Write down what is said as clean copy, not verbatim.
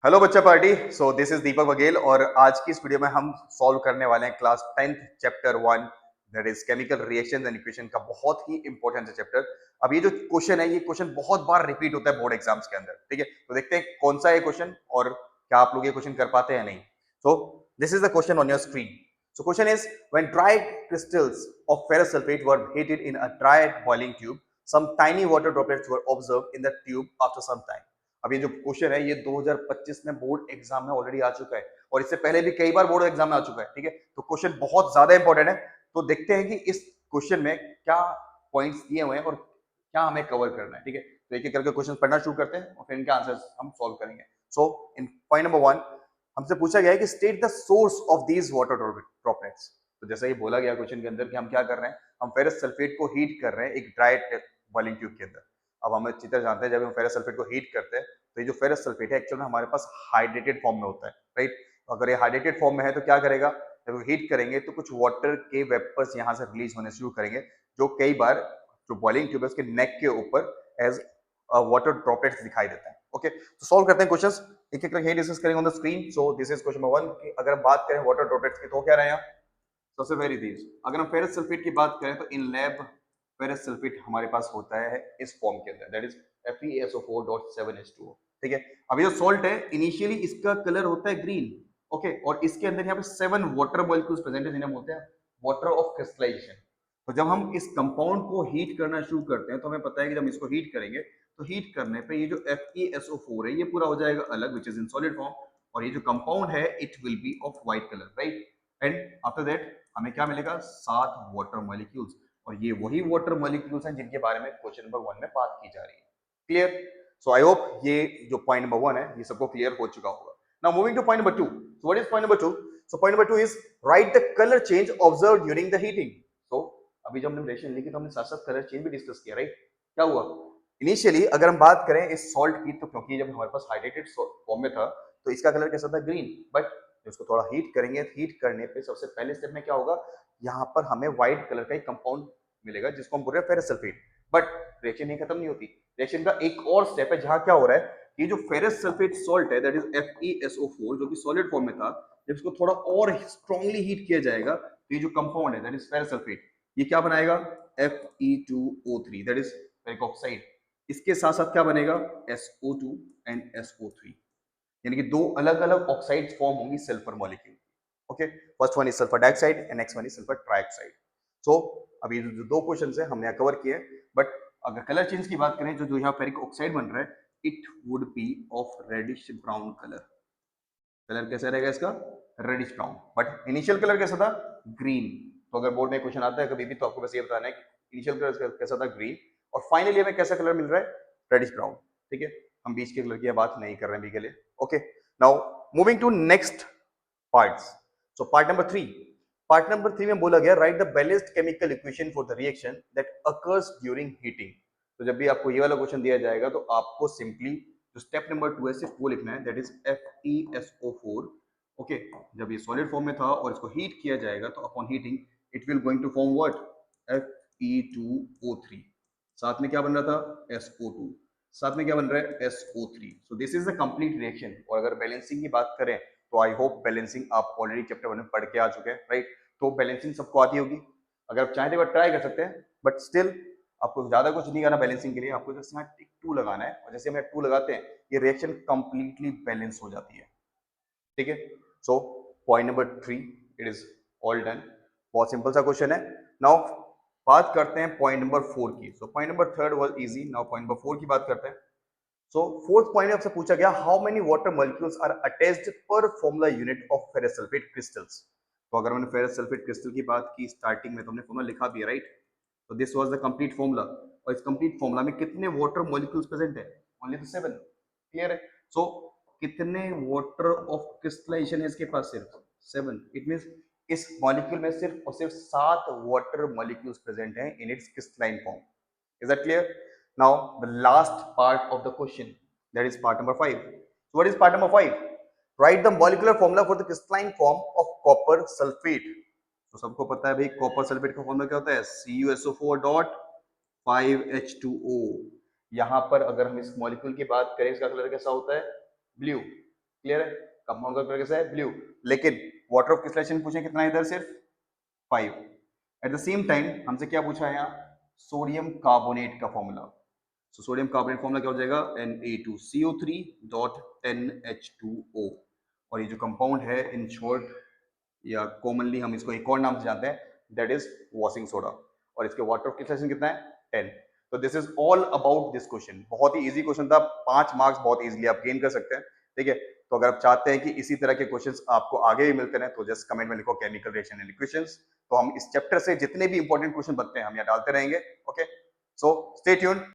Hello बच्चा party. So this is दीपक बघेल और आज की इस वीडियो में हम सॉल्व करने वाले हैं class 10th chapter 1 that is chemical reactions and equation का बहुत ही इंपॉर्टेंट चैप्टर। अब ये जो क्वेश्चन है ये क्वेश्चन बहुत बार रिपीट होता है बोर्ड एग्जाम्स के अंदर, ठीक है। तो देखते हैं कौन सा है क्वेश्चन और क्या आप लोग ये क्वेश्चन कर पाते हैं या नहीं। So this is the question on your screen. So question is, when dried crystals of ferrous sulfate were heated in a dry boiling tube, some tiny water droplets were observed in the tube after some time. अब ये जो question है ये 2025 में board exam में already आ चुका है और इससे पहले भी कई बार बोर्ड एग्जाम में आ चुका है, ठीक है। तो क्वेश्चन बहुत ज्यादा इंपॉर्टेंट है। तो देखते हैं कि इस क्वेश्चन में क्या पॉइंट्स दिए हुए हैं और क्या हमें कवर करना है, ठीक है। तो एक एक करके क्वेश्चन पढ़ना शुरू करते हैं और फिर इनके आंसर्स हम सॉल्व करेंगे। सो इन पॉइंट नंबर 1 हमसे पूछा गया है कि state the source of these water droplets. तो जैसा ये बोला गया क्वेश्चन के अंदर कि हम क्या कर रहे हैं, हम फेरस सल्फेट को हीट कर रहे हैं एक ड्राई बॉइलिंग ट्यूब के अंदर। अब हम अच्छी तरह जानते हैं जब हम फेरस सल्फेट को हीट करते हैं तो ये जो फेरस सल्फेट है एक्चुअल में हमारे पास हाइड्रेटेड फॉर्म में होता है, राइट। अगर ये हाइड्रेटेड फॉर्म में है तो क्या करेगा, जब हीट करेंगे तो कुछ वाटर के वेपर्स यहाँ से रिलीज होने शुरू करेंगे जो कई बार जो बॉइलिंग ट्यूब है उसके नेक के ऊपर एज वाटर ड्रॉपलेट्स दिखाई देता है। ओके, तो सॉल्व करते हैं क्वेश्चंस एक एक करके डिस्कस करेंगे on the screen. So this is question number 1 कि अगर हम बात करें वाटर ड्रॉपलेट्स की तो क्या रहे हैं। सबसे पहली चीज अगर हम फेरस सल्फेट की बात करें तो इन लैब फेरस सल्फेट हमारे पास होता है इस फॉर्म के अंदर दैट इज FeSO4.7H2O, ठीक है। अब ये जो सॉल्ट है इनिशियली इसका कलर होता है ग्रीन, ओके, और इसके अंदर यहाँ पे 7 वाटर मॉलिक्यूल्स प्रेजेंट है जिन्हें बोलते हैं वाटर ऑफ क्रिस्टलाइजेशन। तो जब हम इस कंपाउंड को हीट करना शुरू करते हैं तो हमें पता है कि जब इसको हीट करेंगे तो हीट करने पे ये जो FeSO4 है ये पूरा हो जाएगा अलग which is in solid form, और ये जो कंपाउंड है it will be of white colour, right. And after that हमें क्या मिलेगा, 7 वाटर मॉलिक्यूल्स, और ये वही वाटर मॉलिक्यूल्स हैं जिनके बारे में क्वेश्चन नंबर 1 में बात की जा रही है। क्लियर। सो आई होप ये जो पॉइंट नंबर 1 है ये सबको क्लियर हो चुका होगा। Now moving to point number 2। So what is point number 2? So point number 2 is right the colour change observed during the heating. So अभी जब हमने रिएक्शन लिखी तो हमने साथ साथ कलर चेंज भी डिस्कस किया, राइट। क्या हुआ इनिशियली अगर हम बात करें इस सॉल्ट की तो क्योंकि जब हमारे पास हाइड्रेटेड फॉर्म में था तो इसका कलर कैसा था, ग्रीन। बट इसको थोड़ा हीट करेंगे, हीट करने पे सबसे पहले स्टेप में क्या होगा, यहाँ पर हमें व्हाइट कलर का एक कंपाउंड मिलेगा जिसको हम बोल रहे हैं फेरस सल्फेट। बट रिएक्शन नहीं खत्म नहीं होती, रिएक्शन का एक और स्टेप है जहां क्या हो रहा है, ये जो फेरस सल्फेट सॉल्ट है दैट इज FeSO4 जो कि सॉलिड फॉर्म में था, जब इसको थोड़ा और स्ट्रांगली हीट किया जाएगा तो ये जो कंपाउंड है दैट इज फेरस सल्फेट ये क्या बनाएगा, Fe2O3 that is ferric oxide. इसके साथ साथ क्या बनेगा, SO2 एंड SO3, यानी कि दो अलग अलग ऑक्साइड्स फॉर्म होंगी sulphur molecule. Okay, first one is sulphur dioxide and next one is sulphur trioxide. So अभी जो दो क्वेश्चंस है हमने कवर किए, बट अगर कलर चेंज की बात करें जो जो यहाँ फेरिक ऑक्साइड बन रहा है it would be of reddish brown colour. Colour कैसा रहेगा इसका, reddish brown, but initial colour कैसा था, ग्रीन। तो अगर बोर्ड में क्वेश्चन आता है कभी भी तो आपको बस ये बताना है कि इनिशियल कलर कैसा था, ग्रीन, और फाइनली हमें कैसा कलर मिल रहा है, रेडिश ब्राउन, ठीक है। हम बीच के कलर की बात नहीं कर रहे हैं अभी के लिए। Okay, now moving to next parts. So part number 3, part number 3 में बोला गया write the balanced chemical equation for the reaction that occurs during heating. तो जब भी आपको ये वाला क्वेश्चन दिया जाएगा तो आपको सिंपली जो स्टेप नंबर 2 है सिर्फ वो लिखना है दैट इज FeSO4। ओके, जब ये सॉलिड फॉर्म में था और इसको हीट किया जाएगा तो upon heating it will going to form what, Fe2O3। साथ में क्या बन रहा था, SO2, साथ में क्या बन रहा है, SO3। So this is the complete reaction. और अगर बैलेंसिंग की बात करें तो आई होप बैलेंसिंग आप ऑलरेडी चैप्टर 1 में पढ़ के आ चुके हैं, राइट। तो बैलेंसिंग सबको आती होगी, अगर आप चाहें तो ट्राई कर सकते हैं, बट स्टिल आपको ज्यादा कुछ नहीं करना बैलेंसिंग के लिए। आपको जैसे यहाँ टिक 2 लगाना है और जैसे हम 2 लगाते हैं ये रिएक्शन कंप्लीटली बैलेंस हो जाती है, ठीक है। सो point number 3 it is all done. बहुत सिंपल सा क्वेश्चन है। नाउ बात करते हैं पॉइंट नंबर 4 की। सो point number 3 was easy, now point number 4 की बात करते हैं। सो फोर्थ पॉइंट आपसे पूछा गया how many water molecules are attached per formula unit of ferrous sulphate crystals. तो अगर मैंने फेरस सल्फेट क्रिस्टल की बात की स्टार्टिंग में तो हमने फॉर्मूला लिखा भी है, राइट। तो this was the complete formula, और इस कंप्लीट फॉर्मूला में कितने वाटर मॉलिक्यूल्स प्रेजेंट है, ओनली द 7। क्लियर है। सो कितने वाटर ऑफ क्रिस्टलाइजेशन है इसके पास, सिर्फ 7। इट मींस इस मॉलिक्यूल में सिर्फ और सिर्फ 7 वाटर मॉलिक्यूल्स प्रेजेंट हैं in its crystalline form. Is that clear? Now the last part of the question, that is part number 5. So what is part number 5? Write the molecular formula for the crystalline form of copper sulfate. तो सबको पता है भाई copper sulphate का formula क्या होता है, CuSO4 dot 5H2O। यहाँ पर अगर हम इस मॉलिक्यूल की बात करें इसका कलर कैसा होता है, ब्लू। क्लियर है? कंपाउंड का कलर कैसा है? ब्लू। लेकिन वाटर ऑफ क्रिस्टलाइजेशन पूछे कितना है इधर? सिर्फ 5। एट द सेम टाइम हमसे क्या पूछा है यहाँ? सोडियम कार्बोनेट का formula. So sodium carbonate formula क्या हो जाएगा? Na2CO3 dot NH2O। और ये जो कंपाउंड है इन शॉर्ट या कॉमनली हम इसको एक और नाम से जानते हैं, दैट इज वॉशिंग सोडा। और इसके वाटर ऑफ क्रिस्टलाइजेशन कितना है? 10। तो this is all about this question. बहुत ही इजी क्वेश्चन था, 5 मार्क्स बहुत इजीली आप गेन कर सकते हैं। ठीक है, तो अगर आप चाहते हैं कि इसी तरह के क्वेश्चंस आपको आगे भी मिलते रहे तो जस्ट कमेंट में लिखो केमिकल रिएक्शन एंड इक्वेशंस। तो हम इस चैप्टर से जितने भी इंपॉर्टेंट क्वेश्चन बनते हैं हम यहाँ डालते रहेंगे। Okay, so stay tuned.